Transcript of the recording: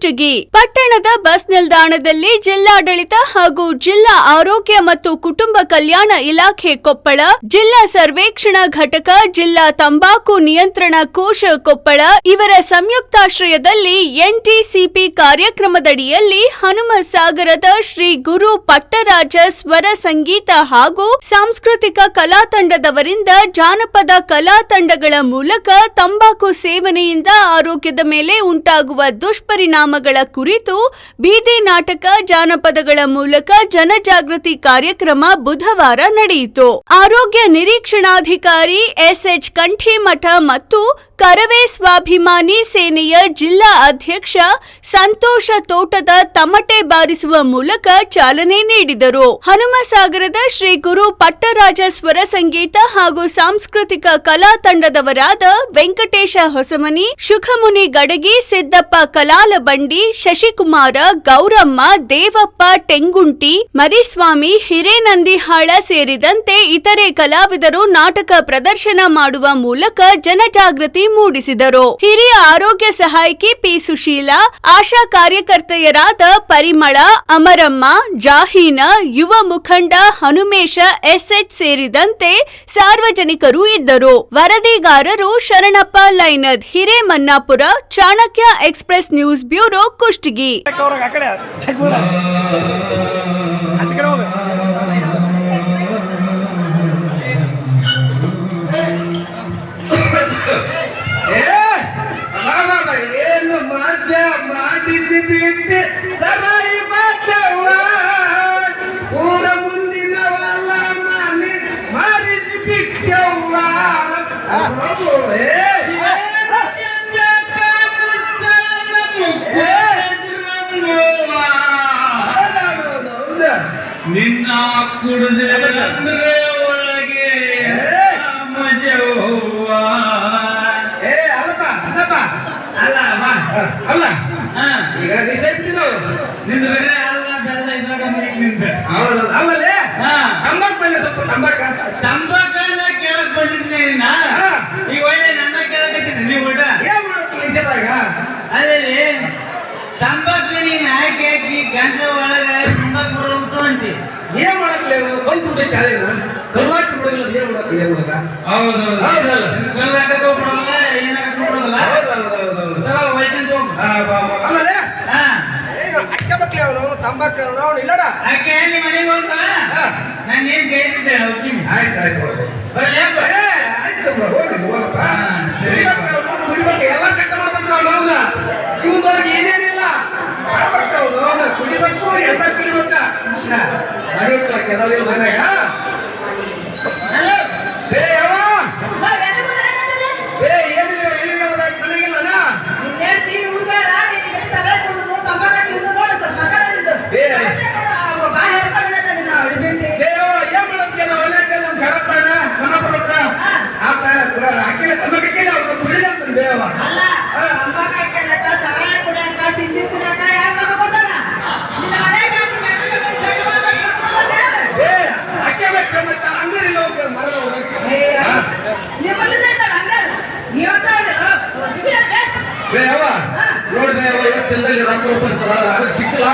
ಕುಷ್ಟಗಿ ಪಟ್ಟಣದ ಬಸ್ ನಿಲ್ದಾಣದಲ್ಲಿ ಜಿಲ್ಲಾಡಳಿತ ಹಾಗೂ ಜಿಲ್ಲಾ ಆರೋಗ್ಯ ಮತ್ತು ಕುಟುಂಬ ಕಲ್ಯಾಣ ಇಲಾಖೆ ಕೊಪ್ಪಳ, ಜಿಲ್ಲಾ ಸರ್ವೇಕ್ಷಣಾ ಘಟಕ, ಜಿಲ್ಲಾ ತಂಬಾಕು ನಿಯಂತ್ರಣ ಕೋಶ ಕೊಪ್ಪಳ ಇವರ ಸಂಯುಕ್ತಾಶ್ರಯದಲ್ಲಿ ಎನ್ಟಿಸಿಪಿ ಕಾರ್ಯಕ್ರಮದಡಿಯಲ್ಲಿ ಹನುಮಸಾಗರದ ಶ್ರೀ ಗುರು ಪಟ್ಟರಾಜ ಸ್ವರ ಸಂಗೀತ ಹಾಗೂ ಸಾಂಸ್ಕೃತಿಕ ಕಲಾ ತಂಡದವರಿಂದ ಜಾನಪದ ಕಲಾ ತಂಡಗಳ ಮೂಲಕ ತಂಬಾಕು ಸೇವನೆಯಿಂದ ಆರೋಗ್ಯದ ಮೇಲೆ ಉಂಟಾಗುವ ದುಷ್ಪರಿಣಾಮಗಳ ಕುರಿತು ಬೀದಿ ನಾಟಕ, ಜಾನಪದಗಳ ಮೂಲಕ ಜನಜಾಗೃತಿ ಕಾರ್ಯಕ್ರಮ ಬುಧವಾರ ನಡೆಯಿತು. ಆರೋಗ್ಯ ನಿರೀಕ್ಷಣಾಧಿಕಾರಿ ಎಸ್ಎಚ್ ಕಂಠಿಮಠ ಮತ್ತು ಕರವೇ ಸ್ವಾಭಿಮಾನಿ ಸೇನೆಯ ಜಿಲ್ಲಾ ಅಧ್ಯಕ್ಷ ಸಂತೋಷ ತೋಟದ ತಮಟೆ ಬಾರಿಸುವ ಮೂಲಕ ಚಾಲನೆ ನೀಡಿದರು. ಹನುಮಸಾಗರದ ಶ್ರೀ ಗುರು ಪಟ್ಟರಾಜ ಸ್ವರ ಸಂಗೀತ ಹಾಗೂ ಸಾಂಸ್ಕೃತಿಕ ಕಲಾ ತಂಡದವರಾದ ವೆಂಕಟೇಶ ಹೊಸಮನಿ, ಶುಖಮುನಿ ಗಡಗಿ, ಸಿದ್ದಪ್ಪ ಕಲಾಲಬಂಡಿ, ಶಶಿಕುಮಾರ, ಗೌರಮ್ಮ, ದೇವಪ್ಪ ಟೆಂಗುಂಟಿ, ಮರಿಸ್ವಾಮಿ, ಹಿರೇನಂದಿಹಾಳ ಸೇರಿದಂತೆ ಇತರೆ ಕಲಾವಿದರು ನಾಟಕ ಪ್ರದರ್ಶನ ಮಾಡುವ ಮೂಲಕ ಜನಜಾಗೃತಿ ಮೂಡಿಸಿದರು. ಹಿರಿಯ ಆರೋಗ್ಯ ಸಹಾಯಕಿ ಪಿ ಸುಶೀಲಾ, ಆಶಾ ಕಾರ್ಯಕರ್ತೆಯರಾದ ಪರಿಮಳ, ಅಮರಮ್ಮ, ಜಾಹೀನ, ಯುವ ಮುಖಂಡ ಹನುಮೇಶ ಎಸ್ಎಚ್ ಸೇರಿದಂತೆ ಸಾರ್ವಜನಿಕರು ಇದ್ದರು. ವರದಿಗಾರರು ಶರಣಪ್ಪ ಲೈನದ್, Hiremannapura, Chanakya express news bureau, Kushtagi. ಏನು ಮಾಡಿಸಿ ಬಿಟ್ಟು ಸರಾಯಿ ಬಾಟವ ಊರ ಮುಂದಿನವಲ್ಲ ಮನೆ ಮಾರಿಸಿ ಬಿಟ್ಟವ್ವ. ನಿನ್ನ ಕುಡಿದ್ರೆ ಒಳಗೆ ಮಜವ್ವ. ಅಲ್ಲ ಈಗ ನಿಸೆಪ್ಟಿದವು ನಿಂದು ಬೇರೆ ಅಲ್ಲ ಬೆಲ್ಲ ಇದ್ರಾಗ ನಿಂತ. ಹೌದು ಅಲ್ಲೇ ತಂಬಾಕು ಬಂದ ಸ್ವಲ್ಪ ತಂಬಾಕನ್ನ ಕೇಳಕ್ ಬಂದಿದ್ದೆ ನಾ. ಈಗ ಒಳ್ಳೆ ನನ್ನ ಕೇಳಕತ್ತಿದ್ದೆ ನೀವು ಊಟ ಏನ್ ಮಾಡಬೇಕು ನಿಷೇಧಾಗ. ಅದೇ ತಂಬಾಕು ನೀನ್ ಹಾಕಿ ಹಾಕಿ ಗಂಟ ಒಳಗೆ ತಂಬಾಕು ಬರೋದು ಅಂತಿ. ಏನ್ ಮಾಡಕ್ಲೇ ಕಲ್ಬಿಟ್ಟೆ ಚಾಲೇನ ಕಲ್ಲಾಕಿ ಬಿಡೋದಿಲ್ಲ. ಏನ್ ಮಾಡಕ್ಕೆ ಏನ್ ಮಾಡಕ. ಹೌದೌದು ಹೌದಲ್ಲ ಕಲ್ಲಾಕಕ್ಕೂ ಬಿಡೋಲ್ಲ, ಏನಾಗಕ್ಕೂ ಬಿಡೋಲ್ಲ. ಅಲ್ಲೇ ಅಕ್ಕ ಮಕ್ಳಿ ಅವನು ತಂಬಾಕ ಅವನು ಇಲ್ಲಡ ಅಕ್ಕೆ ಎಲ್ಲಿ ಮನೆಗೆ ಹೋಗ. ನಾನು ಏನ್ ಕೇಳಿದ್ದೆ ಹೋಗ್ತೀನಿ. ಆಯ್ತು ಆಯ್ತು ಆಯ್ತು ಹೋಗಿ ಹೋಗಪ್ಪ. ಕುಡಿಬೇಕು, ಎಲ್ಲ ಚೆಕ್ ಮಾಡ್ಬೇಕು ಅವನು. ಜೀವನದೊಳಗೆ ಏನೇನಿಲ್ಲ ಮಾಡ್ಬೇಕು ಅವನು. ಕುಡಿಬೇಕು, ಎಲ್ಲ ಕುಡಿಬೇಕ ಮಾಡ್ಬೇಕಲ್ಲ ಕೆಲವಿಲ್ಲ ಮನೆಯಾಗ. ನೋಡಿ ಇವತ್ತಿಂದ ರೊಕ್ಕ ರೂಪಿಸ್ತಾರ ಸಿಕ್ಕಿಲ್ಲ.